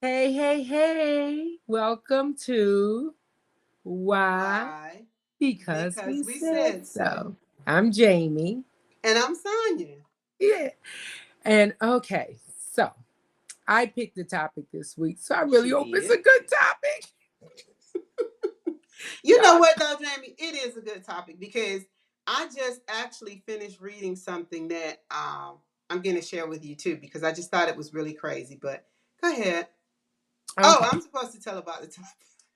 Hey, hey, hey. Welcome to Why? Why? Because we Because we said said so. so. I'm Jamie. And I'm Sonya. Yeah. And okay, so I picked the topic this week, so I really She hope it's a did. good topic. You know Y'all, what, though, Jamie? It is a good topic because I just actually finished reading something that I'm going to share with you, too, because I just thought it was really crazy. But go ahead. Oh, okay. I'm supposed to tell about the topic.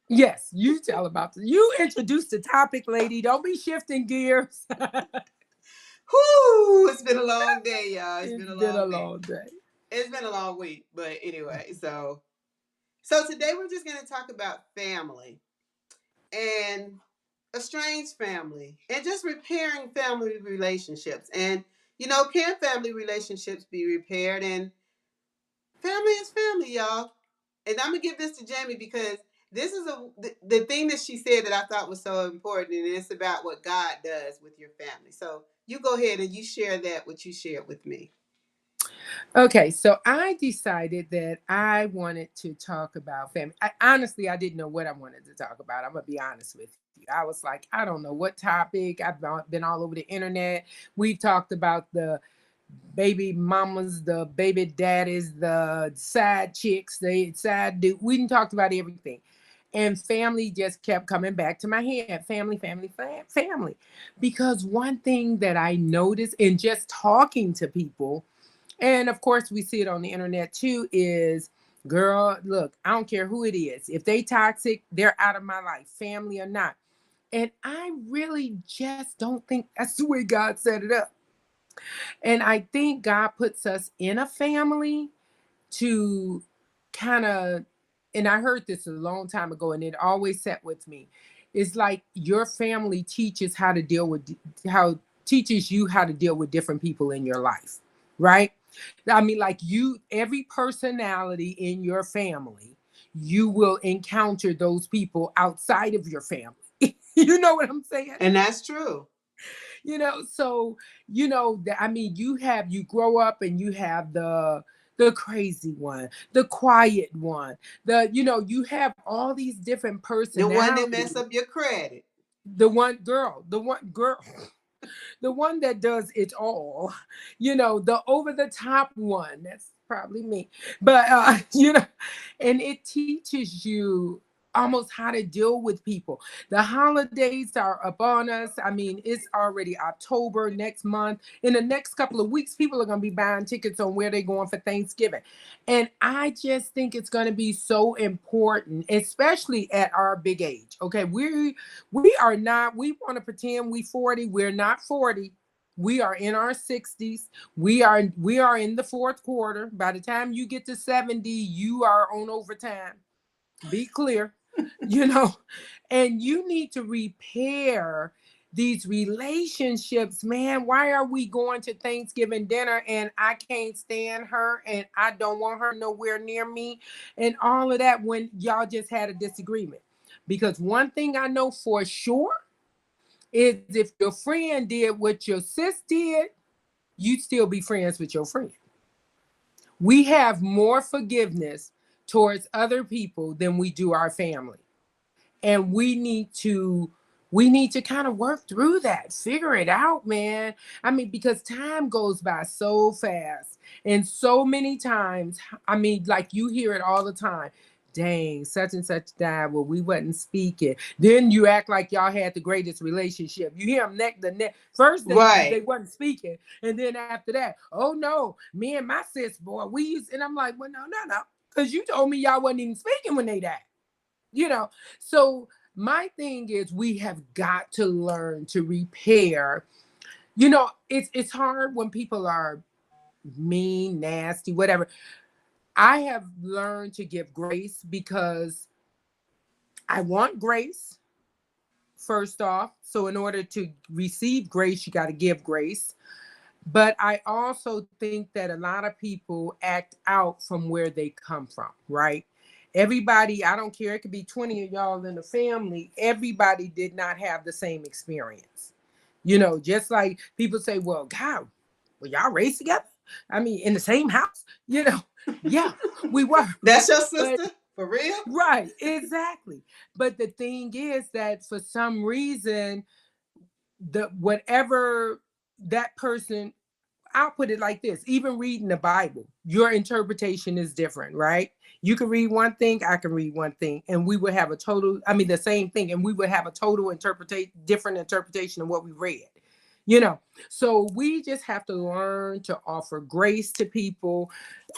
Yes, you tell about this. You introduce the topic, lady. Don't be shifting gears. Whoo! It's been a long day, y'all. It's It's been a been a long day. long day. It's been a long week. But anyway, so today we're just going to talk about family and estranged family and just repairing family relationships. And, can family relationships be repaired? And family is family, y'all. And I'm going to give this to Jamie because this is the thing that she said that I thought was so important. And it's about what God does with your family. So you go ahead and you share that, what you shared with me. Okay, so I decided that I wanted to talk about family. Honestly, I didn't know what I wanted to talk about. I'm gonna be honest with you. I was like, I don't know what topic. Been all over the internet. We've talked about the baby mamas, the baby daddies, the side chicks, the side dude. We talked about everything, and family just kept coming back to my head. Family, family, family. Because one thing that I noticed in just talking to people, and of course, we see it on the internet too, is girl, look, I don't care who it is. If they toxic, they're out of my life, family or not. And I really just don't think that's the way God set it up. And I think God puts us in a family to kind of, and I heard this a long time ago, and it always sat with me. It's like your family teaches how to deal with, how teaches you how to deal with different people in your life, right? I mean, like you, every personality in your family, you will encounter those people outside of your family. You know what I'm saying? And that's true. So I mean, you grow up and you have the crazy one, the quiet one, you have all these different The one that mess personalities. up your credit. The one girl, the one that does it all, the over the top one. That's probably me. But and it teaches you almost how to deal with people. The holidays are upon us. I mean, it's already October next month. In the next couple of weeks, people are going to be buying tickets on where they're going for Thanksgiving. And I just think it's going to be so important, especially at our big age. Okay, we are not, we want to pretend we 40. We're not 40. We are in our 60s. We are in the fourth quarter. By the time you get to 70, you are on overtime. Be clear, you know, and you need to repair these relationships, man. Why are we going to Thanksgiving dinner and I can't stand her and I don't want her nowhere near me and all of that when y'all just had a disagreement? Because one thing I know for sure is if your friend did what your sis did, you'd still be friends with your friend. We have more forgiveness towards other people than we do our family. And we need to kind of work through that, figure it out, man. I mean, because time goes by so fast. And so many times, I mean, like you hear it all the time. Dang, such and such died. Well, we wasn't speaking. Then you act like y'all had the greatest relationship. You hear them the neck. First they Right. wasn't speaking, and then after that, oh no, me and my sis boy, we used, and I'm like, well, no, no, no, because you told me y'all wasn't even speaking when they died. you know so my thing is we have got to learn to repair. It's hard when people are mean, nasty, whatever. I have learned to give grace because I want grace first off. So in order to receive grace, you got to give grace. But I also think that a lot of people act out from where they come from, right? Everybody, I don't care, it could be 20 of y'all in the family, everybody did not have the same experience. Just like people say, well, God, well, y'all raised together? I mean, in the same house? Yeah, we were. That's your But sister? For real? right, exactly. But the thing is that for some reason, the whatever that person, I'll put it like this, even reading the Bible, your interpretation is different, right? You can read one thing, I can read one thing, and we would have a total, I mean, the same thing, and we would have a total interpretation, different interpretation of what we read, you know? So we just have to learn to offer grace to people.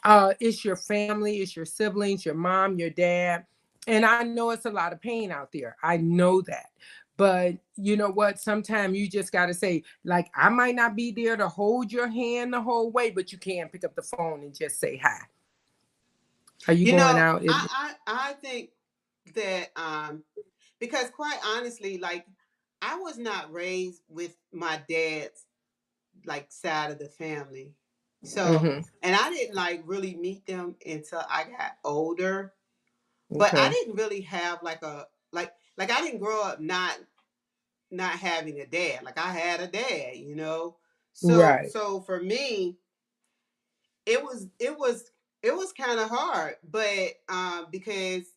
It's your family, it's your siblings, your mom, your dad. And I know it's a lot of pain out there. I know that. But you know what? Sometimes you just got to say, like, I might not be there to hold your hand the whole way, but you can pick up the phone and just say hi. Are you You going know, out? I think that because quite honestly, like I was not raised with my dad's like side of the family. So, Mm-hmm. and I didn't like really meet them until I got older. But I Okay. didn't really have like a like I didn't grow up not having a dad. Like I had a dad, you know. Right. So for me, it was kind of hard, but because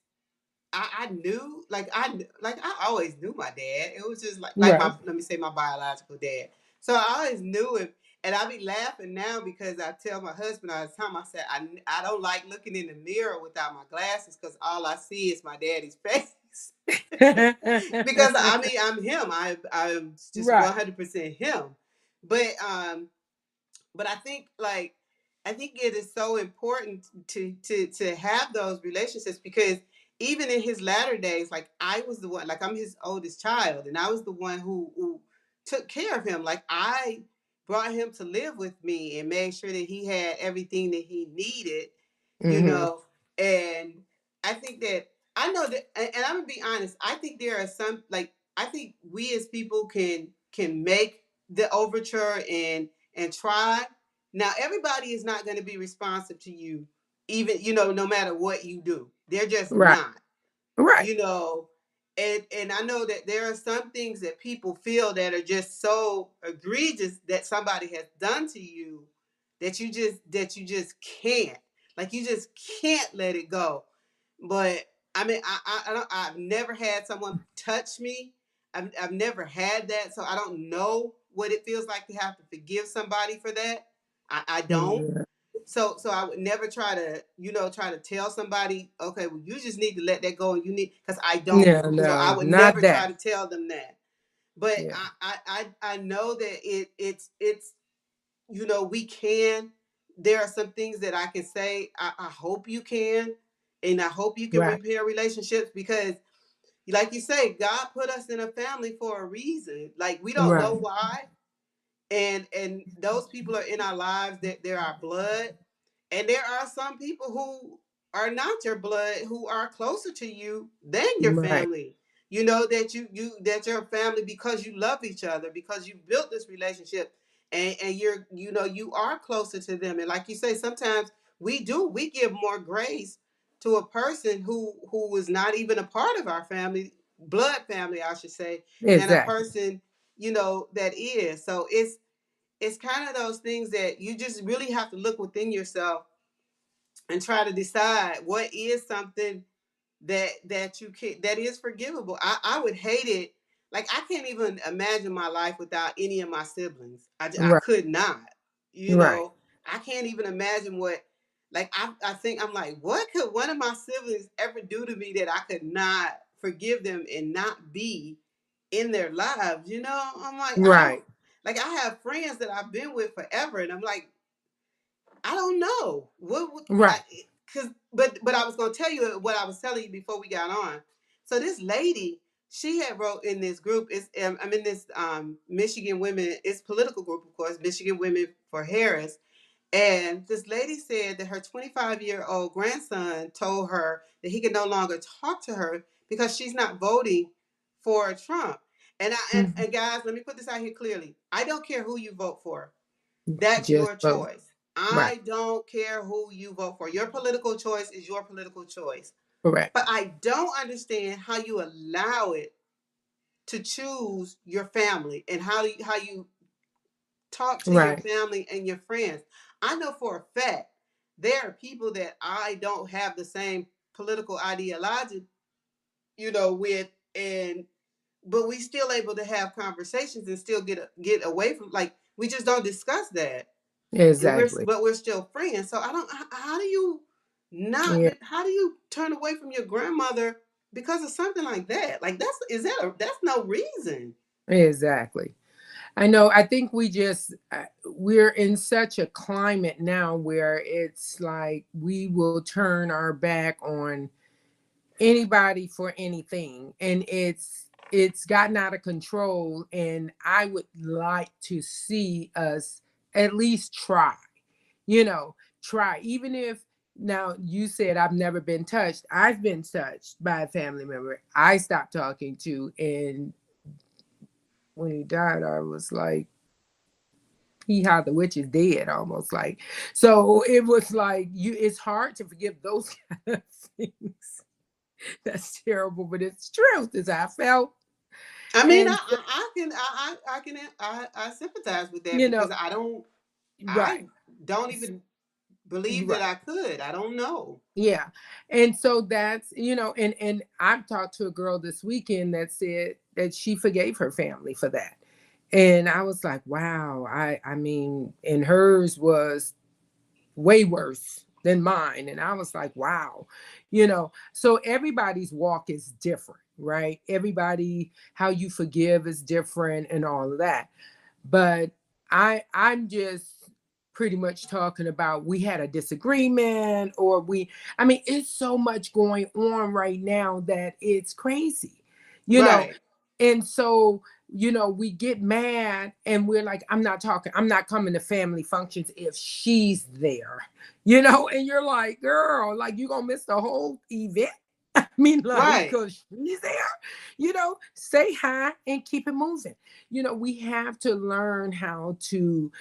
I knew like I always knew my dad. It was just like Right. my let me say my biological dad. So I always knew him, and I be laughing now because I tell my husband all the time. I said I don't like looking in the mirror without my glasses because all I see is my daddy's face. Because I mean I'm him. I'm just Right. 100% him. But but I think it is so important to have those relationships because even in his latter days, like I was the one, like I'm his oldest child, and I was the one who took care of him. Like I brought him to live with me and made sure that he had everything that he needed, you Mm-hmm. know. And I think that I know that, and I'm gonna be honest. I think there are some like I think we as people can make the overture and try. Now, everybody is not going to be responsive to you, even no matter what you do. They're just Right. not, Right. you know. And I know that there are some things that people feel that are just so egregious that somebody has done to you that you just can't, like you just can't let it go. But I mean, I've never had someone touch me. I've never had that, so I don't know what it feels like to have to forgive somebody for that. I don't. Yeah. So I would never try to tell somebody, okay, well, you just need to let that go, and you need because I don't. Yeah, I no, would not never try that. to tell them that. But Yeah. I know that it's we can. There are some things that I can say. I hope you can, and I hope you can Right. repair relationships because, like you say, God put us in a family for a reason. Like we don't know Right. why, and those people are in our lives that they're our blood, and there are some people who are not your blood who are closer to you than your Right. family. That your family because you love each other, because you built this relationship, and you are closer to them. And like you say, sometimes we give more grace to a person who is not even a part of our family, blood family, I should say, than a Exactly. person that is. So it's kind of those things that you just really have to look within yourself and try to decide what is something that you can that is forgivable. I would hate it. Like I can't even imagine my life without any of my siblings. I Right. could not. You Right. know, I can't even imagine what. Like I think I'm like, what could one of my siblings ever do to me that I could not forgive them and not be in their lives? I'm like, I don't Right. like. I have friends that I've been with forever, and I'm like, I don't know what would I Right. because but I was gonna tell you what I was telling you before we got on. So this lady, she had wrote in this group. I'm in this Michigan Women. It's political group, of course, Michigan Women for Harris. And this lady said that her 25-year-old grandson told her that he could no longer talk to her because she's not voting for Trump. And Mhm. and guys, let me put this out here clearly. I don't care who you vote for. That's Just your vote. choice. Right. I don't care who you vote for. Your political choice is your political choice. Correct. But I don't understand how you allow it to choose your family and how you talk to your Right. family and your friends. I know for a fact there are people that I don't have the same political ideology, with, and but we still able to have conversations and still get away from, like, we just don't discuss that, and Exactly. we're still friends. So I don't. How do you not? Yeah, How do you turn away from your grandmother because of something like that? Like, that's no reason. exactly. I know. I think we're in such a climate now where it's like we will turn our back on anybody for anything, and it's gotten out of control, and I would like to see us at least try, you know try, even if, now you said I've never been touched. I've been touched by a family member I stopped talking to, and when he died I was like, he how the witch is dead, almost like. So it was like, it's hard to forgive those kind of things. That's terrible, but it's truth. Is I felt. I mean, And I sympathize with that you know, because I right. don't even believe that Right. I could. I don't know. Yeah. And so that's, and I've talked to a girl this weekend that said that she forgave her family for that. And I was like, wow, I mean, and hers was way worse than mine. And I was like, wow, so everybody's walk is different, right? Everybody, how you forgive is different and all of that. But I'm just pretty much talking about, we had a disagreement, or I mean, it's so much going on right now that it's crazy, you know Right. and so, we get mad and we're like, I'm not coming to family functions if she's there, and you're like, girl, like, you gonna miss the whole event. I mean, like, Right. because she's there, say hi and keep it moving. We have to learn how to,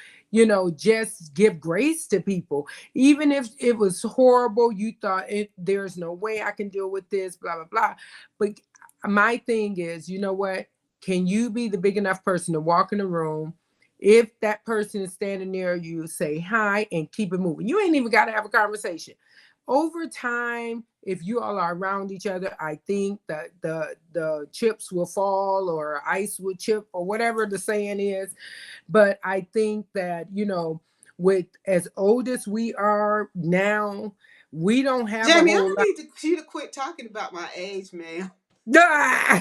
just give grace to people. Even if it was horrible, you thought, there's no way I can deal with this, blah, blah, blah. But my thing is, you know what? Can you be the big enough person to walk in the room? If that person is standing near you, say hi and keep it moving. You ain't even got to have a conversation. Over time, if you all are around each other, I think that the chips will fall, or ice will chip, or whatever the saying is. But I think that, with as old as we are now, we don't have a Jamie, whole I lot. need you to quit talking about my age, man. Ah,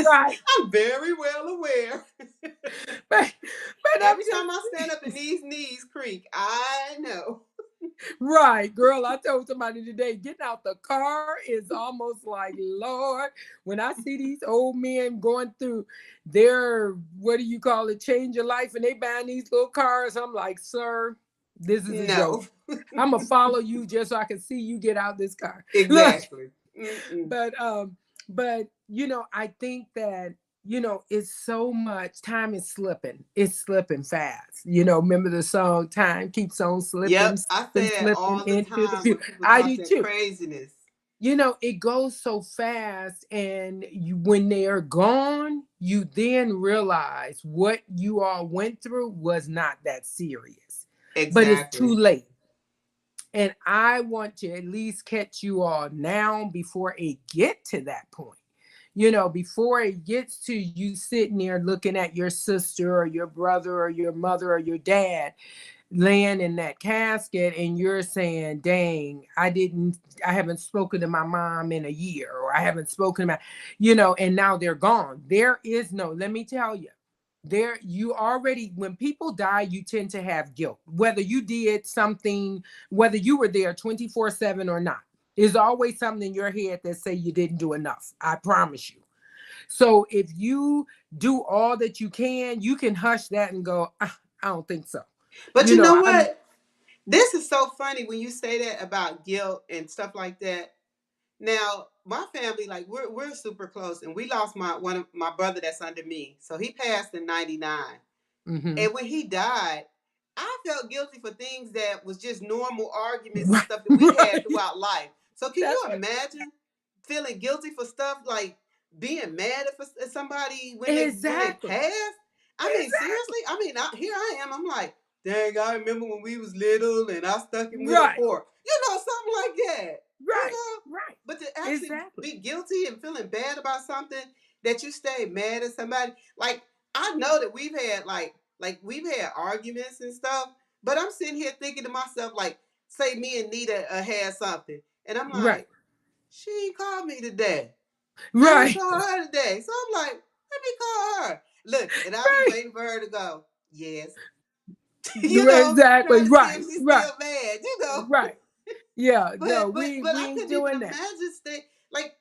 right. I'm very well aware. But I'm Every time I stand up and just these knees creak, I know. right, girl. I told somebody today, getting out the car is almost like, Lord, when I see these old men going through their, what do you call it, change your life, and they buying these little cars, I'm like, sir, this is a joke. No. I'm gonna follow you just so I can see you get out this car. Look, Exactly. Mm-mm. but I think that, it's so much, time is slipping. It's slipping fast. Remember the song, time keeps on slipping, Yep, I slipping, say that slipping all the into the time future. when people I talk do that too. craziness. It goes so fast, and when they are gone, you then realize what you all went through was not that serious, but it's too Exactly. late. And I want to at least catch you all now before it get to that point. Before it gets to you sitting there looking at your sister or your brother or your mother or your dad laying in that casket, and you're saying, dang, I haven't spoken to my mom in a year, or I haven't spoken to and now they're gone. There is no, let me tell you, you already, when people die, you tend to have guilt, whether you did something, whether you were there 24/7 or not. There's always something in your head that say you didn't do enough, I promise you. So if you do all that you can hush that and go, I don't think so. But you know I mean, what? This is so funny when you say that about guilt and stuff like that. Now, my family, like, we're super close, and we lost my brother that's under me. So he passed in '99. mm-hmm. And when he died, I felt guilty for things that was just normal arguments and Right, stuff that we had right. throughout life. So can you That's right. imagine feeling guilty for stuff like being mad at somebody when they Exactly. passed? I mean, Exactly. seriously? I mean, here I am. I'm like, dang, I remember when we was little and I stuck him with a Right, fork. Something like that. You right, know? right. But to actually Exactly. be guilty and feeling bad about something that you stay mad at somebody, like I know that we've had we've had arguments and stuff, but I'm sitting here thinking to myself, like, say me and Nita had something, and I'm Right, like, she ain't called me today. I ain't right, called her today. So I'm like, let me call her. Look, and I'll be right. waiting for her to go, yes. Exactly. Trying to see Right, if she's right, still mad. right. Yeah, no, But we I ain't couldn't even doing that. imagine stay like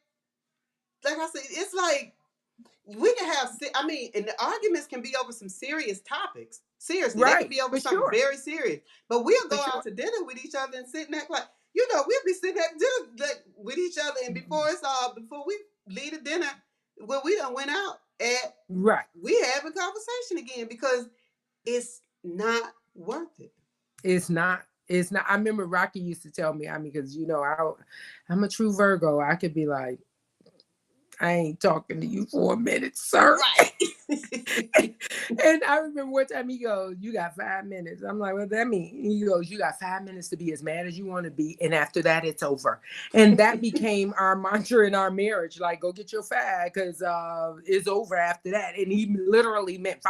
I said, it's like we can have I mean, and the arguments can be over some serious topics. Seriously, they can Right, be over for something sure, very serious. But we'll for go out sure. to dinner with each other and sit and act like, we'll be sitting at dinner like, with each other, and before we leave the dinner, when we done went out at Right. we having conversation again because it's not worth it. It's not. It's not. I remember Rocky used to tell me. I mean, because I'm a true Virgo. I could be like, I ain't talking to you for a minute, sir. Right. And I remember one time he goes, "You got 5 minutes." I'm like, "What that mean?" He goes, "You got 5 minutes to be as mad as you want to be, and after that, it's over." And that became our mantra in our marriage. Like, go get your fag, because it's over after that. And he literally meant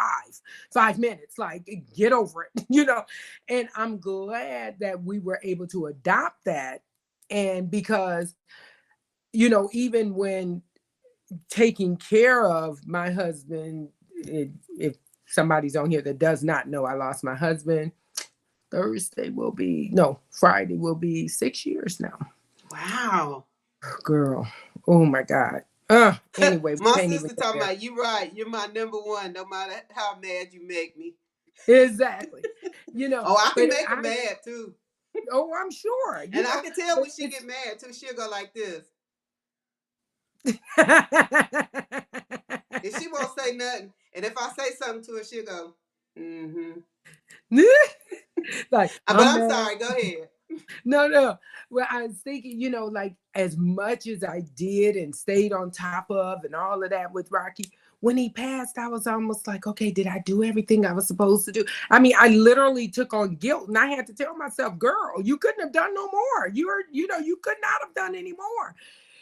5 minutes. Like, get over it, And I'm glad that we were able to adopt that, and because even when taking care of my husband, if somebody's on here that does not know, I lost my husband. Friday will be 6 years now. Wow. Girl, oh my God. Anyway, we My can't even sister go talking there. about, you right, you're my number one, no matter how mad you make me. Exactly. Oh, I can But make her mad too. I'm sure, And I can tell but when she it's get mad too. She'll go like this. And she won't say nothing. And if I say something to her, she'll go, mm-hmm. like, But I'm I'm mad. sorry, go ahead. No. Well, I was thinking, like as much as I did and stayed on top of and all of that with Rocky, when he passed, I was almost like, okay, did I do everything I was supposed to do? I mean, I literally took on guilt, and I had to tell myself, girl, you couldn't have done no more. You could not have done any more.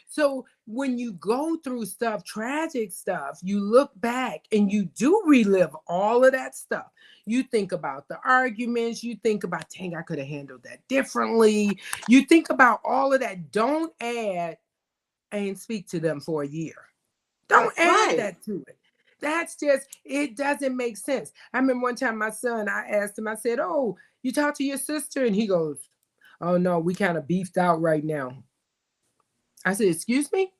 So when you go through stuff, tragic stuff, you look back and you do relive all of that stuff. You think about the arguments, you think about, dang, I could have handled that differently. You think about all of that. Don't add and speak to them for a year. Don't add Right. that to it. It doesn't make sense. I remember one time my son, I asked him, I said, "Oh, you talk to your sister?" And he goes, "Oh no, we kind of beefed out right now." I said, "Excuse me?"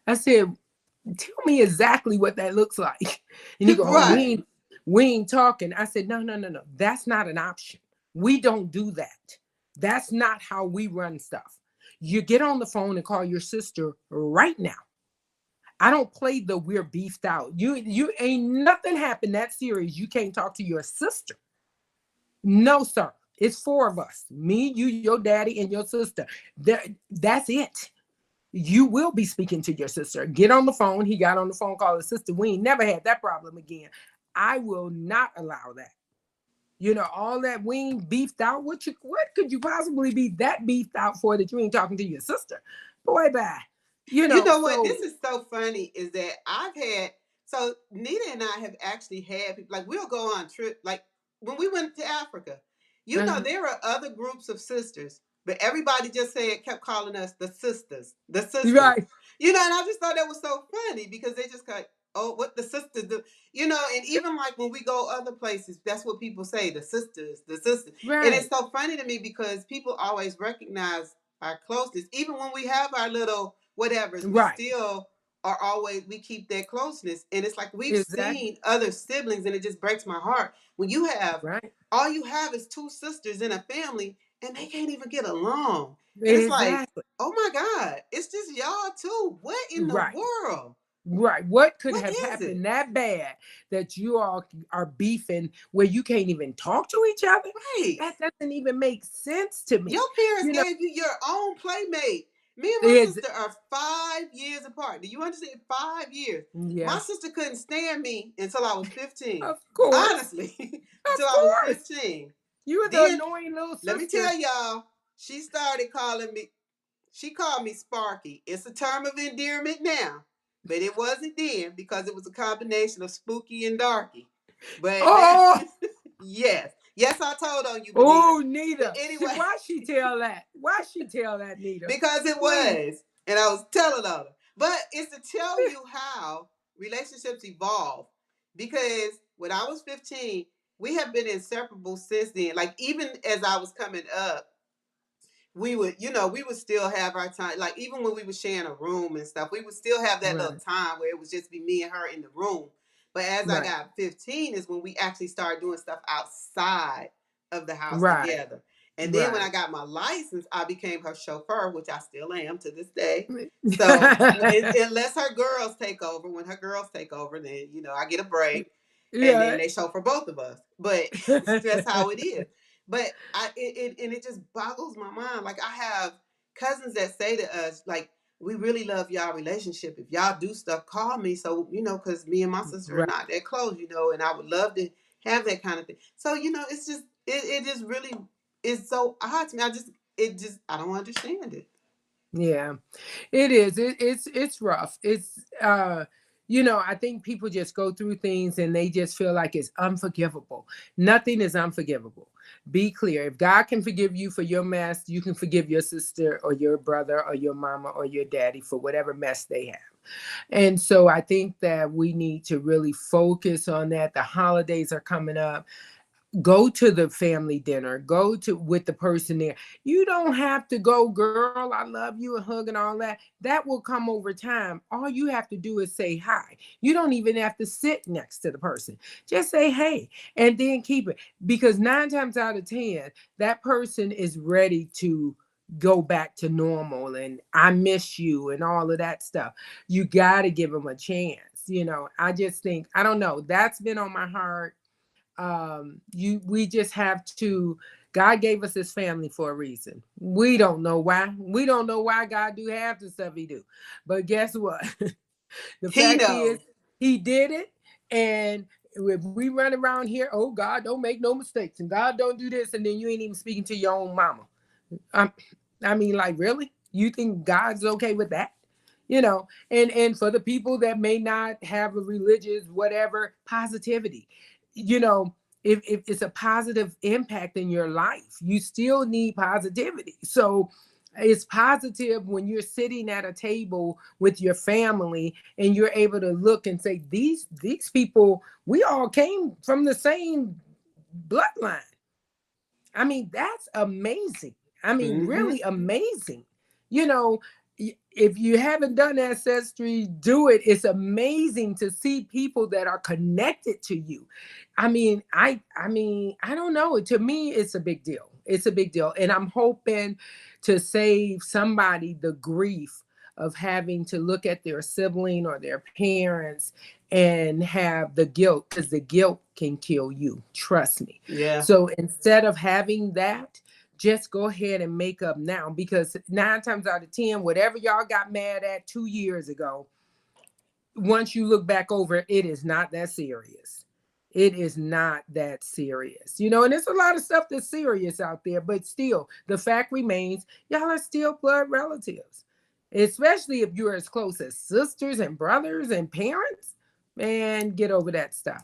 I said, "Tell me exactly what that looks like." And he go, "Oh, Right. we ain't talking." I said, no. That's not an option. We don't do that. That's not how we run stuff. You get on the phone and call your sister right now. I don't play the we're beefed out. You ain't nothing happened that serious. You can't talk to your sister. No, sir. It's four of us. Me, you, your daddy, and your sister. That's it. You will be speaking to your sister. Get on the phone. He got on the phone, called his sister. We ain't never had that problem again. I will not allow that. All that we ain't beefed out. What could you possibly be that beefed out for that you ain't talking to your sister? Boy, bye. You know what? So This is so funny is that so Nita and I have actually had, like, we'll go on trip, like when we went to Africa, there are other groups of sisters, but everybody just kept calling us the sisters, the sisters. right. And I just thought that was so funny because they just like, oh, what the sisters do, and even like when we go other places, that's what people say, the sisters, the sisters. And Right. it's so funny to me because people always recognize our closeness, even when we have our little whatevers, we Right. still are always, we keep that closeness. And it's like we've Exactly. seen other siblings, and it just breaks my heart when you have Right. all you have is two sisters in a family and they can't even get along. And it's like, Exactly. oh my God, it's just y'all too. What in the Right. world? Right. What could What have is it? happened that bad that you all are beefing where you can't even talk to each other? Right. That doesn't even make sense to me. Your parents You know, gave you your own playmate Me and my It's sister are 5 years apart. Do you understand? 5 years. My yeah, sister couldn't stand me until I was 15. of course, Honestly, until of I was course. 15. You were the Then annoying little let me sister. tell y'all, she started calling me. She called me Sparky. It's a term of endearment now, but it wasn't then because it was a combination of spooky and darky. But now, Oh, yes, yes, I told on you, Benita. oh, But Nita. anyway, Why she tell that? Why she tell that, Nita? because it Please. was, and I was telling on her. But it's to tell you how relationships evolve. Because when I was 15, we have been inseparable since then. Like even as I was coming up, we would, we would still have our time. Like even when we were sharing a room and stuff, we would still have that little Right, time where it was just be me and her in the room. But as I right, got 15 is when we actually started doing stuff outside of the house right, together. And then when I right. got my license, I became her chauffeur, which I still am to this day. So unless her girls take over, when her girls take over, then I get a break, and then Yeah. they chauffeur both of us. But that's how it is. But it just boggles my mind. Like I have cousins that say to us, like, we really love y'all relationship. If y'all do stuff, call me. So, because me and my sister are Right. not that close, and I would love to have that kind of thing. So, it's just it just really is so odd to me. I don't understand it. Yeah. It is. It's rough. It's I think people just go through things and they just feel like it's unforgivable. Nothing is unforgivable. Be clear. If God can forgive you for your mess, you can forgive your sister or your brother or your mama or your daddy for whatever mess they have. And so I think that we need to really focus on that. The holidays are coming up. Go to the family dinner, go to with the person there. You don't have to go, girl, I love you, and hug and all that. That will come over time. All you have to do is say hi. You don't even have to sit next to the person. Just say hey, and then keep it, because 9 times out of 10 that person is ready to go back to normal and I miss you and all of that stuff. You got to give them a chance. I just think, I don't know, that's been on my heart. We just have to, God gave us this family for a reason. We don't know why God do half the stuff he do, but guess what? The He fact knows. is he did it. And if we run around here, oh, God don't make no mistakes and God don't do this, and then you ain't even speaking to your own mama. um, I mean, like, really, you think God's okay with that? And for the people that may not have a religious whatever, positivity, you know if it's a positive impact in your life, you still need positivity. So it's positive when you're sitting at a table with your family and you're able to look and say, these people, we all came from the same bloodline. I mean, that's amazing. I mean, Mm-hmm. really amazing. You know, if you haven't done ancestry, do it. It's amazing to see people that are connected to you. I mean, I don't know. To me, it's a big deal. It's a big deal. And I'm hoping to save somebody the grief of having to look at their sibling or their parents and have the guilt, because the guilt can kill you. Trust me. Yeah. So instead of having that, just go ahead and make up now, because 9 times out of 10, whatever y'all got mad at 2 years ago, once you look back over it, it is not that serious. It is not that serious. And there's a lot of stuff that's serious out there, but still, the fact remains, y'all are still blood relatives, especially if you're as close as sisters and brothers and parents. Man, get over that stuff.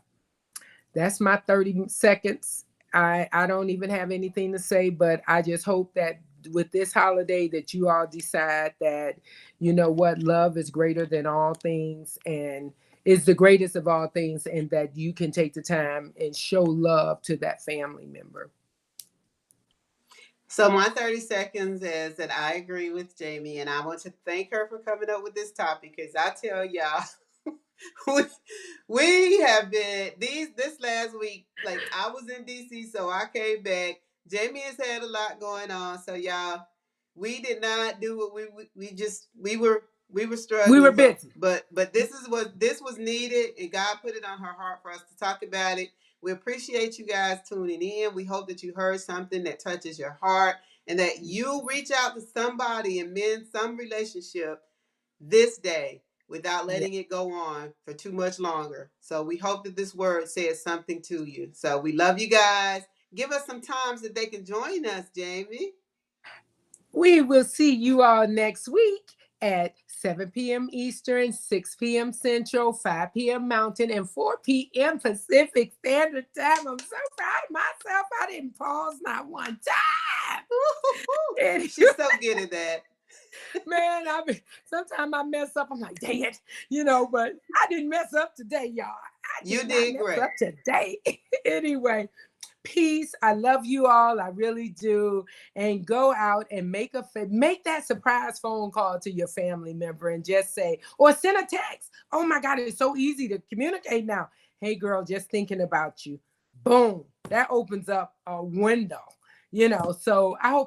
That's my 30 seconds. I don't even have anything to say, but I just hope that with this holiday that you all decide that, what, love is greater than all things and is the greatest of all things, and that you can take the time and show love to that family member. So my 30 seconds is that I agree with Jamie, and I want to thank her for coming up with this topic, because I tell y'all, we, we have been this last week. Like I was in DC, so I came back. Jamie has had a lot going on, so y'all, we did not do what we were We were struggling, but busy. this was needed, and God put it on her heart for us to talk about it. We appreciate you guys tuning in. We hope that you heard something that touches your heart. and that you reach out to somebody and mend some relationship this day without Yeah. letting it go on for too much longer. So we hope that this word says something to you. So we love you guys. Give us some times that they can join us, Jamie. We will see you all next week at 7 p.m. Eastern, 6 p.m. Central, 5 p.m. Mountain, and 4 p.m. Pacific Standard Time. I'm so proud of myself. I didn't pause not one time. And She's so good at that. man, sometimes I mess up. I'm like, dang it, but I didn't mess up today, y'all. I You did not did mess great. up today. Anyway, peace. I love you all. I really do. And go out and make that surprise phone call to your family member and just say, or send a text. Oh my God, it's so easy to communicate now. Hey girl, just thinking about you. Boom. That opens up a window. So I hope